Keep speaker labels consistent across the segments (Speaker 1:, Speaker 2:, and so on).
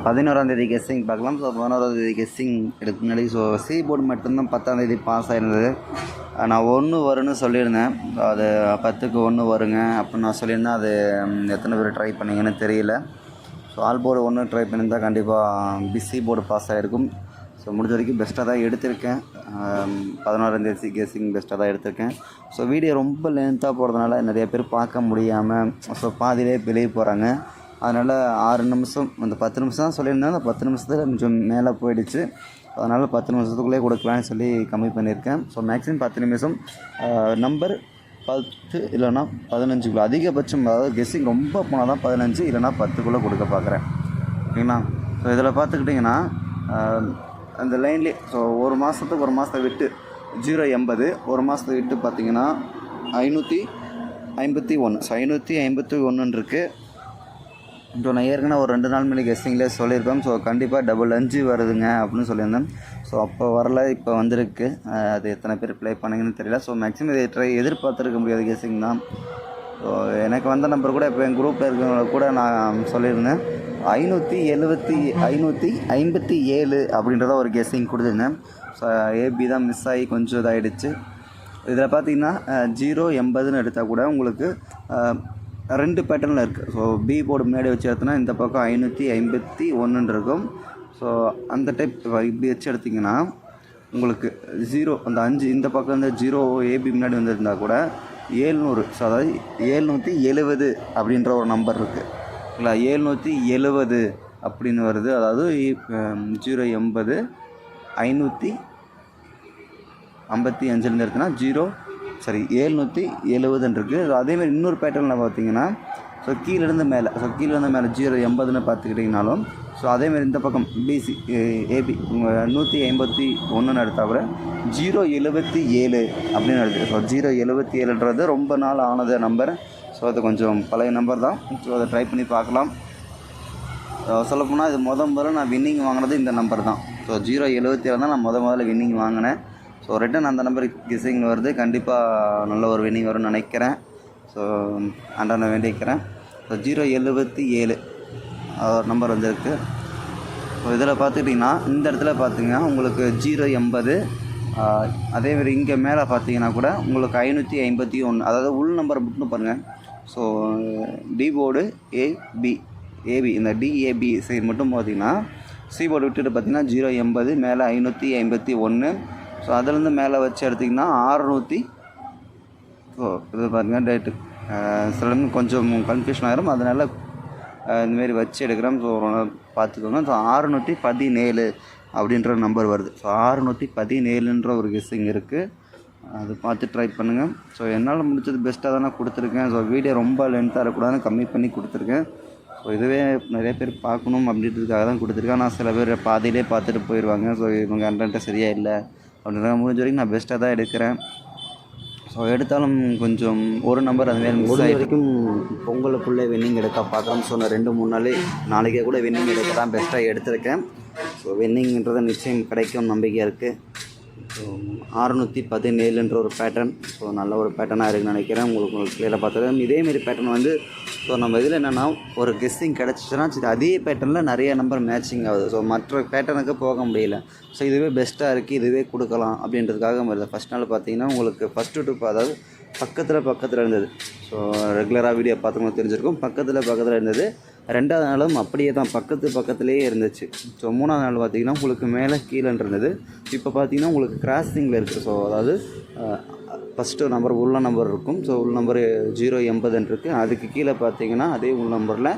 Speaker 1: 11ஆம் தேதி கெஸ்ஸிங் பார்க்கலாம். ஸோ 11ஆம் தேதி கெஸ்ஸிங் எடுக்க முன்னாடி ஸோ சி போர்டு மட்டும்தான் 10ஆம் தேதி பாஸ் ஆகிருந்தது. நான் 1 வரும்னு சொல்லியிருந்தேன். அது 10க்கு 1 வருங்க அப்படின்னு நான் சொல்லியிருந்தேன். அது எத்தனை பேர் ட்ரை பண்ணிங்கன்னு தெரியல. ஸோ ஆல் போர்டு 1 ட்ரை பண்ணியிருந்தால் கண்டிப்பாக பிசி போர்டு பாஸ் ஆகிருக்கும். ஸோ முடிஞ்ச வரைக்கும் பெஸ்ட்டாக தான் எடுத்திருக்கேன். 11ஆம் தேதி கெஸ்ஸிங் பெஸ்ட்டாக தான் எடுத்திருக்கேன். ஸோ வீடியோ ரொம்ப லென்த்தாக போகிறதுனால நிறைய பேர் பார்க்க முடியாமல் ஸோ பாதியிலே வெளியே போகிறாங்க. அதனால் 6 நிமிஷம் அந்த 10 நிமிஷம் தான் சொல்லியிருந்தேன். அந்த 10 நிமிஷத்தில் கொஞ்சம் மேலே போயிடுச்சு. அதனால் 10 நிமிஷத்துக்குள்ளே கொடுக்கலான்னு சொல்லி கம்மி பண்ணியிருக்கேன். ஸோ மேக்ஸிமம் 10 நிமிஷம் நம்பர் 10 இல்லைனா 15 அதிகபட்சம். அதாவது கெஸ்ஸிங் ரொம்ப போனால் தான் 15 இல்லைனா 10க்குள்ளே கொடுக்க பார்க்குறேன். ஓகேங்களா? ஸோ இதில் பார்த்துக்கிட்டிங்கன்னா அந்த லைன்லேயே ஸோ ஒரு மாதத்தை விட்டு 0.80 ஒரு மாதத்தை விட்டு பார்த்திங்கன்னா 551. ஸோ 551 இருக்குது. இப்போ நான் ஏற்கனவே ஒரு 2 நாள் மேலே கெஸ்ஸிங்லேயே சொல்லியிருப்பேன். ஸோ கண்டிப்பாக 5 வருதுங்க அப்படின்னு சொல்லியிருந்தேன். ஸோ அப்போ வரல, இப்போ வந்திருக்கு. அது எத்தனை பேர் ப்ளே பண்ணிங்கன்னு தெரியல. ஸோ மேக்ஸிமம் இதை எதிர்பார்த்துருக்க முடியாது கெஸ்ஸிங் தான். ஸோ எனக்கு வந்த நம்பர் கூட இப்போ என் குரூப்பில் இருக்கிறவங்க கூட நான் சொல்லியிருந்தேன். 557 அப்படின்றத ஒரு கெஸ்ஸிங் கொடுத்துருந்தேன். ஸோ ஏபி தான் மிஸ் ஆகி கொஞ்சம் இதாகிடுச்சு. இதில் பார்த்தீங்கன்னா 0.80ன்னு எடுத்தால் கூட உங்களுக்கு 2 பேட்டர்னில் இருக்குது. ஸோ பி போர்டு முன்னாடி வச்சு எடுத்தோன்னா இந்த பக்கம் 551 இருக்கும். ஸோ அந்த டைப் இப்படி வச்சு எடுத்திங்கன்னா உங்களுக்கு 0 அந்த 5 இந்த பக்கம் வந்து 0 ஏபி முன்னாடி வந்துருந்தால் கூட 700. ஸோ அதாவது 770 அப்படின்ற ஒரு நம்பர் இருக்குது இல்லை, 770 அப்படின்னு வருது. அதாவது 0.80 555 எடுத்தோன்னா 770 இருக்குது. அதேமாதிரி இன்னொரு பேட்டர்னில் பார்த்தீங்கன்னா ஸோ கீழேருந்து மேலே 0.80ன்னு பார்த்துக்கிட்டிங்கனாலும் ஸோ அதேமாதிரி இந்த பக்கம் பிசி ஏபி 151 எடுத்தால் கூட 0.77 அப்படின்னு எடுத்துருக்கு. ஸோ 0.77ன்றது ரொம்ப நாள் ஆனது நம்பர். ஸோ அது கொஞ்சம் பழைய நம்பர் தான். ஸோ அதை ட்ரை பண்ணி பார்க்கலாம். சொல்லப்போனால் இது முதல்ல நான் வின்னிங் வாங்கினது இந்த நம்பர் தான். ஸோ 0.77 தான் நான் முதல்ல வின்னிங் வாங்கினேன். ஸோ ரிட்டன் அந்த நம்பருக்கு கெஸ்ஸிங் வருது. கண்டிப்பாக நல்ல ஒரு வின்னிங் வரும்னு நினைக்கிறேன். ஸோ ஆண்டவனை வேண்டிக்கிறேன். ஸோ 0.77 ஒரு நம்பர் வந்துருக்கு. ஸோ இதில் பார்த்துக்கிட்டிங்கன்னா இந்த இடத்துல பார்த்திங்கன்னா உங்களுக்கு 0.80. அதேமாதிரி இங்கே மேலே பார்த்தீங்கன்னா கூட உங்களுக்கு 551. அதாவது உள் நம்பர் மட்டும் பாருங்கள். ஸோ டி போர்டு ஏபி இந்த டிஏபி சைடு மட்டும் பார்த்திங்கன்னா சி போர்டு விட்டுட்டு பார்த்திங்கன்னா 0.80 மேலே 551. ஸோ அதுலேருந்து மேலே வச்சு எடுத்திங்கன்னா 600. ஸோ இது பாருங்கள் டேட்டு சில கொஞ்சம் கன்ஃபியூஷன் ஆகிரும். அதனால் இந்தமாரி வச்சு எடுக்கிறேன். ஸோ பார்த்துக்கோங்க. ஸோ 617 அப்படின்ற நம்பர் வருது. ஸோ 617ன்ற ஒரு கெஸ்ஸிங் இருக்குது. அது பார்த்து ட்ரை பண்ணுங்கள். ஸோ என்னால் முடிச்சது பெஸ்ட்டாக தான் நான் கொடுத்துருக்கேன். ஸோ வீடியோ ரொம்ப லென்த்தாக இருக்கக்கூடாதுன்னு கம்மி பண்ணி கொடுத்துருக்கேன். ஸோ இதுவே நிறைய பேர் பார்க்கணும் அப்படின்றதுக்காக தான் கொடுத்துருக்கேன். நான் சில பேர் பாதியிலே பார்த்துட்டு போயிடுவாங்க. ஸோ இவங்க கண்டென்ட்டை சரியாக இல்லை அப்படின்ற முடிஞ்ச வரைக்கும் நான் பெஸ்ட்டாக தான் எடுக்கிறேன். ஸோ எடுத்தாலும் கொஞ்சம் ஒரு நம்பர் அதுமாரி மிஸ் வரைக்கும் பொங்கலுக்குள்ளே வின்னிங் எடுக்க பார்க்கலாம். ஸோ நான் 2-3 நாளைக்கே கூட வின்னிங் எடுக்க தான் பெஸ்ட்டாக எடுத்திருக்கேன். ஸோ வின்னிங்கிறது நிச்சயம் கிடைக்கும் நம்பிக்கையாக இருக்குது. ஸோ 617ன்ற ஒரு பேட்டர்ன். ஸோ நல்ல ஒரு பேட்டர்னாக இருக்குன்னு நினைக்கிறேன். உங்களுக்கு கிளியராக பார்த்துருக்கேன். இதேமாரி பேட்டர்ன் வந்து ஸோ நம்ம இதில் என்னென்னா ஒரு கெஸ்ஸிங் கிடச்சிச்சுன்னா சரி அதே பேட்டர்னில் நிறைய நம்பர் மேட்சிங் ஆகுது. ஸோ மற்ற பேட்டர்னுக்கு போக முடியல. ஸோ இதுவே பெஸ்ட்டாக இருக்குது, இதுவே கொடுக்கலாம் அப்படின்றதுக்காக வருது. ஃபஸ்ட் நாள் பார்த்தீங்கன்னா உங்களுக்கு ஃபஸ்ட்டு டு அதாவது பக்கத்தில் இருந்தது. ஸோ ரெகுலராக வீடியோ பார்த்தவங்களுக்கு தெரிஞ்சிருக்கும். பக்கத்தில் இருந்தது. 2வது நாளும் அப்படியே தான் பக்கத்துலேயே இருந்துச்சு. ஸோ 3வது நாள் பார்த்திங்கன்னா உங்களுக்கு மேலே கீழேன்னு இருந்தது. இப்போ பார்த்திங்கன்னா உங்களுக்கு கிராசிங்கில் இருக்குது. ஸோ அதாவது ஃபஸ்ட்டு நம்பர் உள்ள நம்பர் இருக்கும். ஸோ உள் நம்பர் 0.80 இருக்குது. அதுக்கு கீழே பார்த்திங்கன்னா அதே உள் நம்பரில்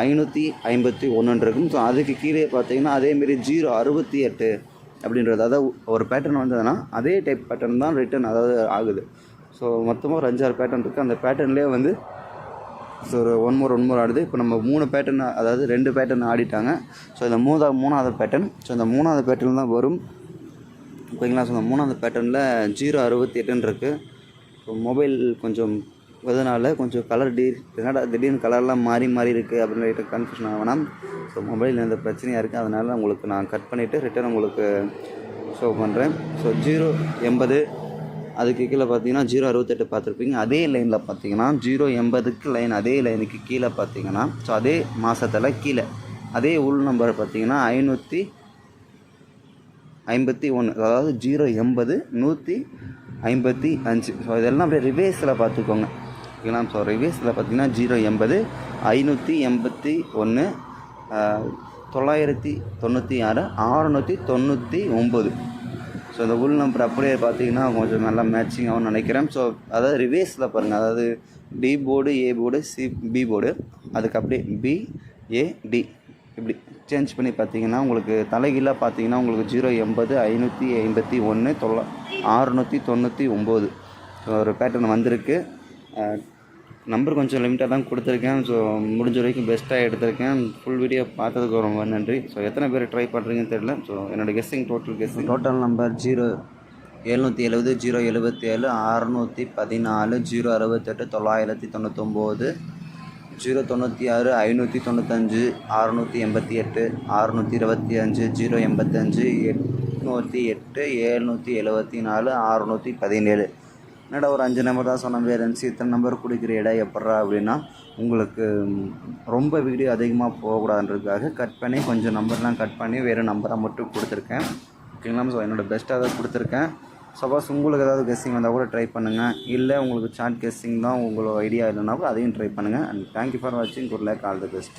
Speaker 1: 551 இருக்கும். ஸோ அதுக்கு கீழே பார்த்திங்கன்னா அதேமாரி 0.68 அப்படின்றது. அதாவது ஒரு பேட்டர்ன் வந்ததுன்னா அதே டைப் பேட்டர்ன் தான் ரிட்டன் அதாவது ஆகுது. ஸோ மொத்தமாக ஒரு 5-6 பேட்டர்ன் இருக்குது. அந்த பேட்டர்ன்லேயே வந்து ஸோ ஒரு ஒன் மோர் ஆடுது. இப்போ நம்ம 3 பேட்டர்ன் அதாவது 2 பேட்டர்ன் ஆடிட்டாங்க. ஸோ இந்த 3வது பேட்டர்ன். ஸோ இந்த 3வது பேட்டர்ன் தான் வரும். ஓகேங்களா? ஸோ இந்த 3வது பேட்டர்னில் 0.68 இருக்குது. ஸோ மொபைல் கொஞ்சம் இதனால் கொஞ்சம் கலர் என்னடா திடீர்னு கலர்லாம் மாறி இருக்குது அப்படின்னு கன்ஃபியூஷன் ஆக வேணாம். ஸோ மொபைல் எந்த பிரச்சனையாக இருக்குது. அதனால் உங்களுக்கு நான் கட் பண்ணிவிட்டு ரிட்டன் உங்களுக்கு ஷோ பண்ணுறேன். ஸோ 0.80 அதுக்கு கீழே பார்த்தீங்கன்னா 0.68 பார்த்துருப்பீங்க. அதே லைனில் பார்த்தீங்கன்னா 0.80க்கு லைன் அதே லைனுக்கு கீழே பார்த்தீங்கன்னா ஸோ அதே மாதத்தில் கீழே அதே உள் நம்பர் பார்த்தீங்கன்னா 551, அதாவது 080 155. ஸோ இதெல்லாம் அப்படியே ரிவேஸில் பார்த்துக்கோங்க ஓகேங்களா. ஸோ ரிவேஸில் பார்த்தீங்கன்னா 080 581 996 699. ஸோ இந்த உள் நம்பர் அப்படியே பார்த்தீங்கன்னா கொஞ்சம் நல்லா மேட்சிங் ஆகும்னு நினைக்கிறேன். ஸோ அதாவது ரிவேஸில் பாருங்கள், அதாவது D board, A board, B board, அதுக்கு அப்படியே BAD இப்படி சேஞ்ச் பண்ணி பார்த்தீங்கன்னா உங்களுக்கு தலைகீழாக பார்த்தீங்கன்னா உங்களுக்கு 080 551 699 ஒரு பேட்டர்ன் வந்திருக்கு. நம்பர் கொஞ்சம் லிமிட்டாக தான் கொடுத்துருக்கேன். ஸோ முடிஞ்ச வரைக்கும் பெஸ்ட்டாக எடுத்திருக்கேன். ஃபுல் வீடியோ பார்த்ததுக்கு ரொம்ப நன்றி. ஸோ எத்தனை பேர் ட்ரை பண்ணுறீங்கன்னு தெரியல. ஸோ என்னோடய கெஸ்ஸிங் டோட்டல் நம்பர் 770 077 614 068 999 096 595 688 625 085 808 774 617. என்னடா ஒரு 5 நம்பர் தான் சொன்ன வேறு இருந்துச்சு, இத்தனை நம்பர் கொடுக்குறீடா எப்பட்றா அப்படின்னா, உங்களுக்கு ரொம்ப வீடியோ அதிகமாக போகக்கூடாதுன்றதுக்காக கட் பண்ணி கொஞ்சம் நம்பர்லாம் கட் பண்ணி வேறு நம்பரை மட்டும் கொடுத்துருக்கேன் ஓகேங்களா. ஸோ என்னோடய பெஸ்ட்டாக தான் கொடுத்துருக்கேன். சப்போஸ் உங்களுக்கு ஏதாவது கெஸ்ஸிங் வந்தால் கூட ட்ரை பண்ணுங்கள். இல்லை உங்களுக்கு சார்ட் கெஸ்ஸிங் தான் உங்களோட ஐடியா இல்லைனா கூட அதையும் ட்ரை பண்ணுங்கள். அண்ட் தேங்க்யூ ஃபார் வாட்சிங். Good luck, all the best.